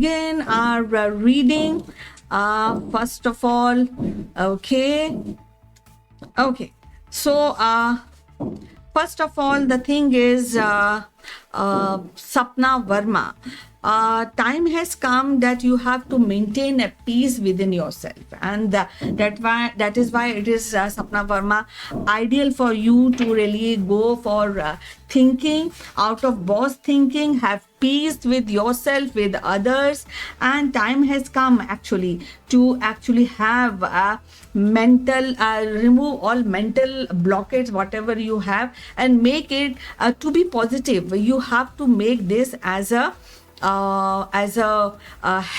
begin our reading. First of all, okay. So first of all, the thing is, Sapna Verma, time has come that you have to maintain a peace within yourself, and that is why it is, Sapna Verma, ideal for you to really go for thinking out of box thinking, have peace with yourself, with others, and time has come actually to actually have a mental, remove all mental blockades, whatever you have, and make it to be positive. You have to make this as a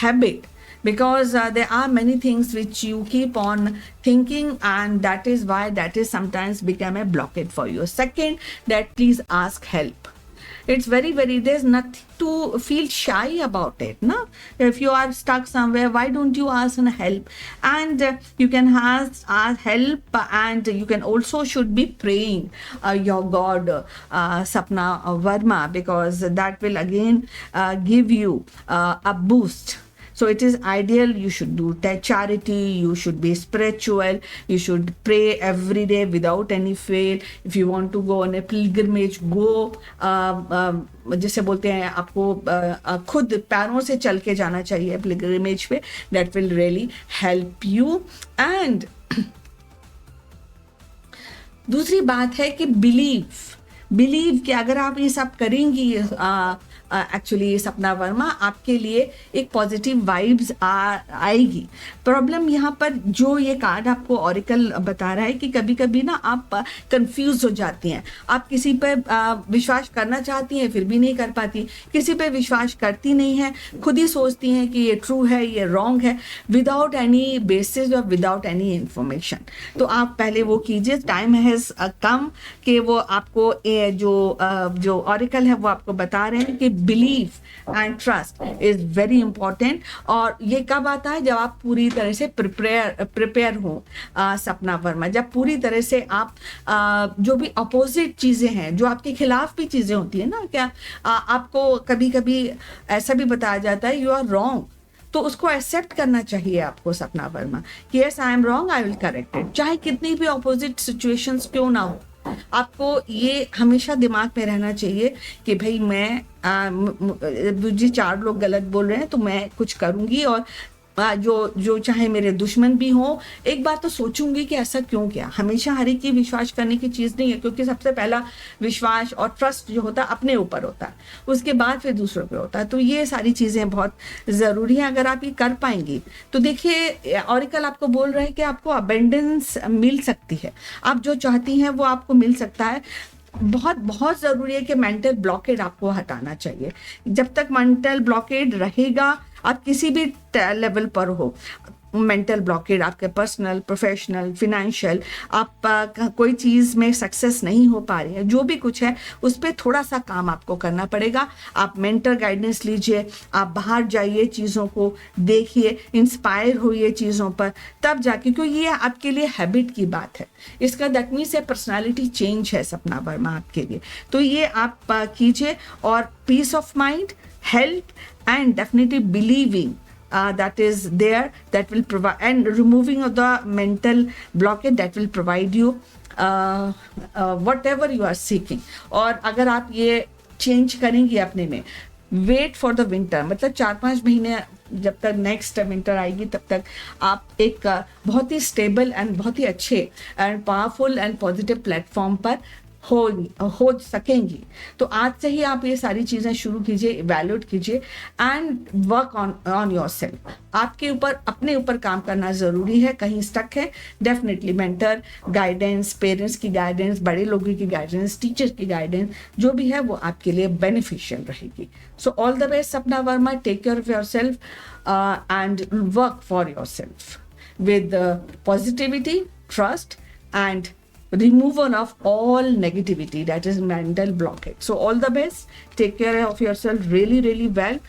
habit, because there are many things which you keep on thinking, and that is why that is sometimes become a blockade for you. Second, that please ask help. It's very, there's nothing to feel shy about it, no? If you are stuck somewhere, why don't you ask and help? And you can ask help, and you can also should be praying your God, Sapna Verma, because that will again give you a boost. So it is ideal, you should do charity, you should be spiritual, you should pray every day without any fail. If you want to go on a pilgrimage, go, जैसे बोलते हैं आपको खुद पैरों से चल के जाना चाहिए pilgrimage पे. That will really help you. And दूसरी बात है कि बिलीव कि अगर आप ये सब करेंगी, एक्चुअली सपना वर्मा, आपके लिए एक पॉजिटिव वाइब्स आएगी. प्रॉब्लम यहाँ पर जो ये कार्ड आपको ऑरिकल बता रहा है कि कभी कभी ना आप कंफ्यूज हो जाती हैं. आप किसी पे विश्वास करना चाहती हैं फिर भी नहीं कर पाती, किसी पे विश्वास करती नहीं है, खुद ही सोचती हैं कि ये ट्रू है, ये रॉन्ग है, विदाउट एनी बेसिस और विदाउट एनी इंफॉर्मेशन. तो आप पहले वो कीजिए. टाइम हैज़ कम कि वो आपको जो ऑरिकल है वो आपको बता रहे हैं कि believe and trust is very important. और ये कब आता है? जब आप पूरी तरह से प्रिपेयर हो, सपना वर्मा. जब पूरी तरह से आप जो भी अपोजिट चीजें हैं, जो आपके खिलाफ भी चीजें होती है ना, क्या आपको कभी कभी ऐसा भी बताया जाता है यू आर रॉन्ग, तो उसको एक्सेप्ट करना चाहिए आपको, सपना वर्मा, कि yes I am wrong, I will correct it. चाहे कितनी भी अपोजिट सिचुएशंस क्यों ना हो, आपको ये हमेशा दिमाग में रहना चाहिए कि भाई मैं मुझे 4 लोग गलत बोल रहे हैं तो मैं कुछ करूंगी, और जो चाहे मेरे दुश्मन भी हो, एक बार तो सोचूंगी कि ऐसा क्यों किया. हमेशा हर एक की विश्वास करने की चीज़ नहीं है, क्योंकि सबसे पहला विश्वास और ट्रस्ट जो होता है अपने ऊपर होता है, उसके बाद फिर दूसरों पे होता है. तो ये सारी चीज़ें बहुत ज़रूरी हैं. अगर आप ये कर पाएंगी तो देखिए, ऑरिकल आपको बोल रहे हैं कि आपको अबेंडेंस मिल सकती है, आप जो चाहती हैं वो आपको मिल सकता है. बहुत ज़रूरी है कि मेंटल ब्लॉकेड आपको हटाना चाहिए. जब तक मेंटल ब्लॉकेड रहेगा, आप किसी भी लेवल पर हो, मेंटल ब्लॉकेड आपके पर्सनल, प्रोफेशनल, फिनेंशियल, आप कोई चीज़ में सक्सेस नहीं हो पा रही है, जो भी कुछ है उस पर थोड़ा सा काम आपको करना पड़ेगा. आप मेंटल गाइडेंस लीजिए, आप बाहर जाइए, चीज़ों को देखिए, इंस्पायर होइए चीज़ों पर, तब जाके, क्योंकि ये आपके लिए हैबिट की बात है. इसका दैट मीन्स पर्सनैलिटी चेंज है सपना वर्मा आपके लिए. तो ये आप कीजिए, और peace of mind, health and definitely believing that is there, that will provide, and removing of the mental blockade, that will provide you whatever you are seeking. और अगर आप ये चेंज करेंगी अपने में, वेट फॉर द विंटर, मतलब 4-5 महीने जब तक नेक्स्ट विंटर आएगी, तब तक आप एक बहुत ही स्टेबल एंड बहुत ही अच्छे and powerful and positive platform पर हो सकेंगी. तो आज से ही आप ये सारी चीज़ें शुरू कीजिए, इवैल्यूएट कीजिए, एंड वर्क ऑन योरसेल्फ. आपके ऊपर, अपने ऊपर काम करना ज़रूरी है. कहीं स्टक है, डेफिनेटली मेंटर गाइडेंस, पेरेंट्स की गाइडेंस, बड़े लोगों की गाइडेंस, टीचर की गाइडेंस, जो भी है वो आपके लिए बेनिफिशियल रहेगी. So all the best Sapna Verma. Take care of yourself and work for yourself with positivity, trust, and removal of all negativity, that is mental blockage. So all the best. Take care of yourself really, really well.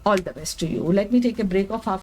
All the best to you. Let me take a break of half.